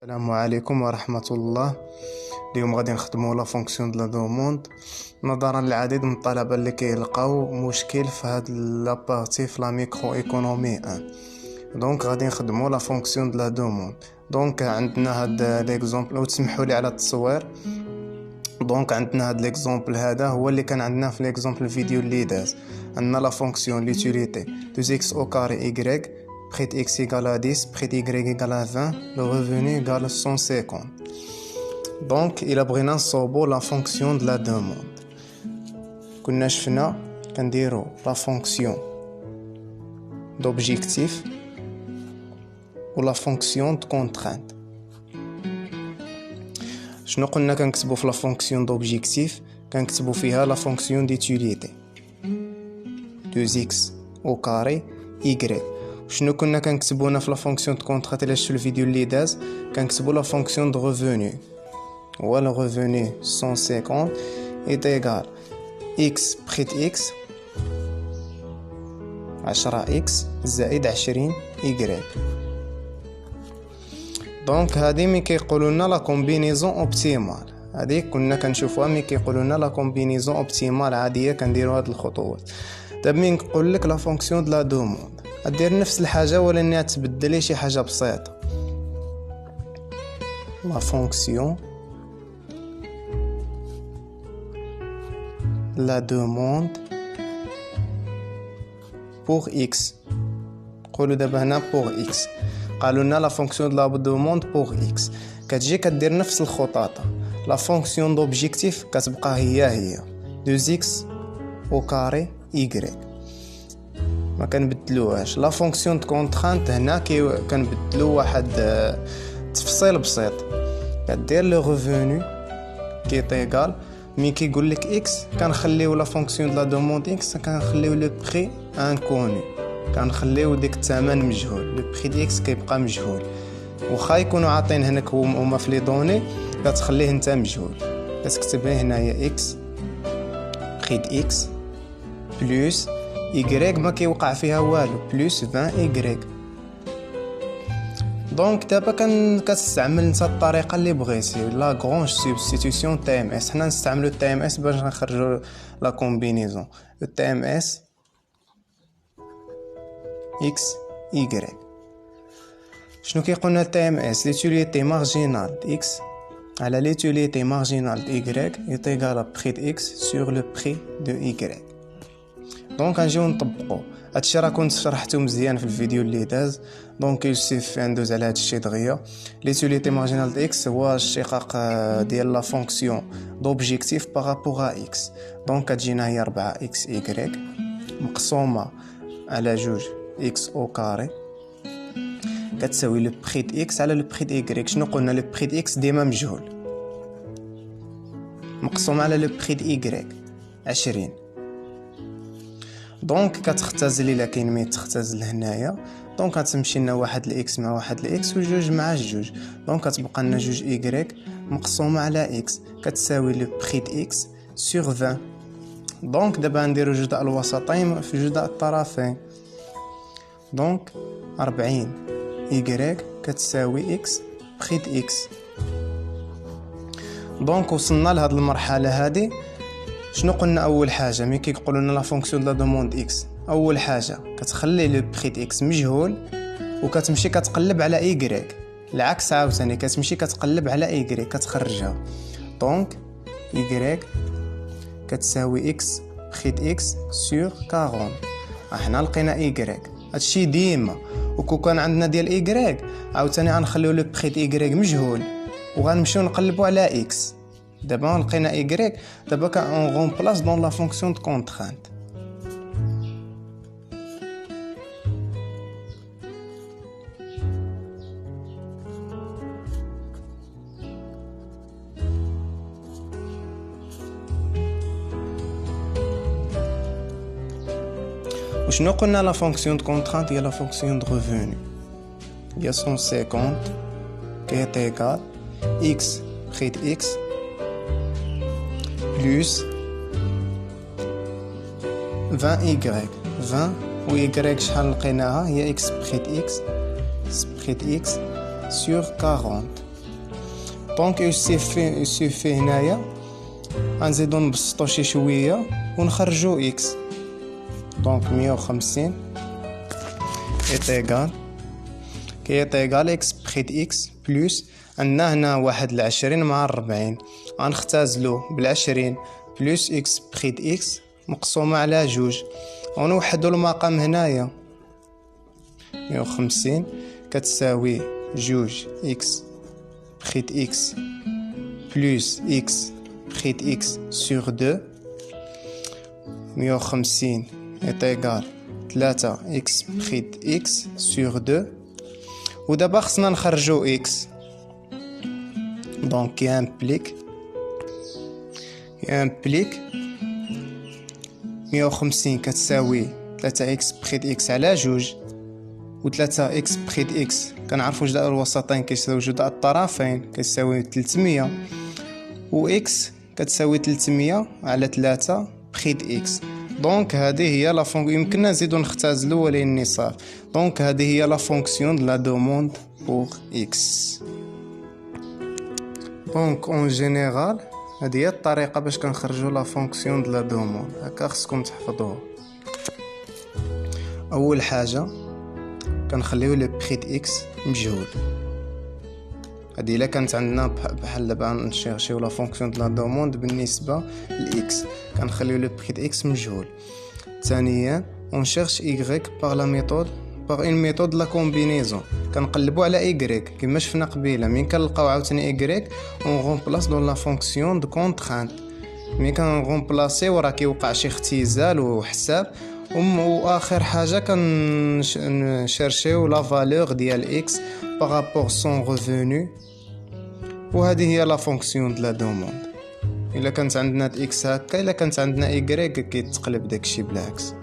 السلام عليكم ورحمة الله. اليوم غادي نخدمو لا فونكسيون دو لا دوموند نظرا للعديد من الطلبة اللي كيلقاو مشكل في هاد لابارتي في لا ميكرو ايكونومي 1. دونك غادي نخدمو لا فونكسيون دو لا دوموند. دونك عندنا هاد ليكزامبل او تسمحوا لي على التصوير. دونك عندنا هاد ليكزامبل هذا هو اللي كان عندنا في ليكزامبل الفيديو اللي داز. عندنا لا فونكسيون ليتيليتي 2x au carré y près de x égale à 10, près de y égale à 20, le revenu égale à 150. Donc, il a بغينا نصوبو la fonction de la demande. كنا شفنا كنديرو la fonction d'objectif ou la fonction de contrainte. شنو قلنا كنكتبو في la fonction d'objectif؟ كنكتبو فيها la fonction d'utilité 2x au carré y. شنو كنا كنكتبو هنا في لا فونكسيون دو كونترات؟ الا شفتو الفيديو اللي داز كنكتبو لا فونكسيون دو ريفوني، هو لو ريفوني 150 est égal x près de x 10x زائد 20 y. دونك هادي مي كيقولوا لنا لا كومبينيزون اوبتيمال، هادي كنا كنشوفوها مي كيقولوا لنا لا كومبينيزون اوبتيمال عاديه كنديروا هاد الخطوات. دابا مين نقول لك لا فونكسيون دو لا دوموند غدير نفس الحاجه ولكن تبدل شي حاجه بسيطه. لا فونكسيون لا دوموند بور اكس. نقولوا دابا هنا بور اكس، قالوا لنا لا فونكسيون دو لا دوموند بور اكس كتجي كدير نفس الخطاطه. لا فونكسيون دوبجيكتيف كتبقى هي 2x او كاري y، ما كنبدلوهاش. لا فونكسيون دو كونترانت هنا كنبدلو واحد تفصيل بسيط، كدير لو ريفوني كي ايغال مي كيقول لك اكس كنخليو لا فونكسيون دو لا دوموند اكس كنخليو لو بري انكوني، كنخليو ديك الثمن مجهول، لو بري دي اكس كيبقى مجهول. واخا يكونوا عاطين هناك هما في لي دوني كتخليه انت مجهول، كتكتب هنايا اكس بري دي اكس بلس y ما كيوقع فيها والو بلس 20 y. دونك دابا كتستعمل نتا الطريقه اللي بغيتي لا غرانج سبستيتيوشن تي ام اس. حنا نستعملو تي ام اس باش نخرجوا لا كومبينيزون تي ام اس اكس y. شنو كيقولنا تي ام اس؟ ليتيليتي مارجينال اكس على ليتيليتي مارجينال y est égal à prix de x sur le prix de y. دونك غنجيو نطبقو هادشي راه كنت شرحته مزيان في الفيديو اللي داز. دونك يوسف ندوز على هادشي دغيا. ليتيليتي مارجينال دو اكس هو الاشتقاق ديال لا فونكسيون دوبجيكتيف بارابور ا اكس. دونك كتجينا هي 4x y مقسومه على 2x او كاري كتساوي لو بري د اكس على لو بري د y. شنو قلنا؟ لو بري د اكس ديما مجهول مقسوم على لو بري د y 20. دونك كتختزل الا كاين مي تختزل هنايا. دونك غتمشي لنا واحد الاكس مع واحد الاكس وجوج مع جوج. دونك كتبقى لنا 2 y مقسومه على اكس كتساوي لو بري د اكس سور 20. دونك دابا نديرو جداء الوسطين في جداء الطرفين. دونك 40 y كتساوي اكس بري د اكس. دونك وصلنا لهاد المرحله هادي. شنو قلنا اول حاجه ملي كيقولوا لنا لا فونكسيون دو لا دوموند اكس؟ اول حاجه كتخلي لو بري د اكس مجهول وكتمشي كتقلب على y. العكس عاوتاني كتمشي كتقلب على y كتخرجها. دونك y كتساوي اكس بري د اكس سور 40. احنا لقينا y هادشي ديما. وكون كان عندنا ديال y عاوتاني غنخليو لو بري د y مجهول وغنمشيو نقلبوا على اكس. دابا لقينا y دابا كان غومبلاس دون لا فونكسيون دو كونترانت. وشنو قلنا لا فونكسيون دو كونترانت؟ هي لا فونكسيون دو ريفوني هي 150 كي est égal x près de x plus 20 y. 20 و y شحال لقيناها؟ هي x بري د x sur 40. دونك يسيفي هنايا غنزيدو نبسطو شي شويه ونخرجو اكس. دونك 150 ايتيغال كيتيغال اكس بخيت اكس بلس عندنا هنا 1/20 مع 40 غنختازلو بال20 بلس اكس بخيت اكس مقسومه على 2 ونوحدو المقام هنايا. 150 كتساوي 2 اكس بخيت اكس بلس اكس بخيت اكس سور 2. 150 ايتيغال 3 اكس بخيت اكس سور 2. ودابا خصنا نخرجو اكس. دونك يامبليك 150 كتساوي 3 اكس بخيت اكس على 2 و 3 اكس بخيت اكس كنعرفو جداء الوسطين كيساوي جداء الطرفين كيساوي 300 و اكس كتساوي 300 على 3 بخيت اكس. دونك هذه هي لا فونكسيون يمكننا نزيدو نختازلو ولكن صافي. دونك هذه هي لا فونكسيون دو لا دوموند بور اكس. دونك اون جينيرال هذه هي الطريقه باش كنخرجوا لا فونكسيون دو لا دوموند. هكا خصكم تحفظوها. اول حاجه كنخليو لو بريد اكس مجهول. هذه الا كانت عندنا بحال دابا نشيرشيو لا فونكسيون دو لا دوموند بالنسبه لاكس كنخليو لو بريد اكس مجهول. ثانيا اون شيرش y par la méthode par une méthode la combinaison كنقلبوا على y كما شفنا قبيله. من كنلقاو عاوتاني y اون غومبلاس دون لا فونكسيون دو كونترانت. ملي كنغومبلاسيو راه كيوقع شي اختزال وحساب. واخر حاجه كنشيرشيو لا فالور ديال اكس بارابور سون ريفونو. وهذه هي لا فونكسيون دو لا دوموند. الا كانت عندنا اكس هكا الا كانت عندنا y كيتقلب داكشي بالعكس.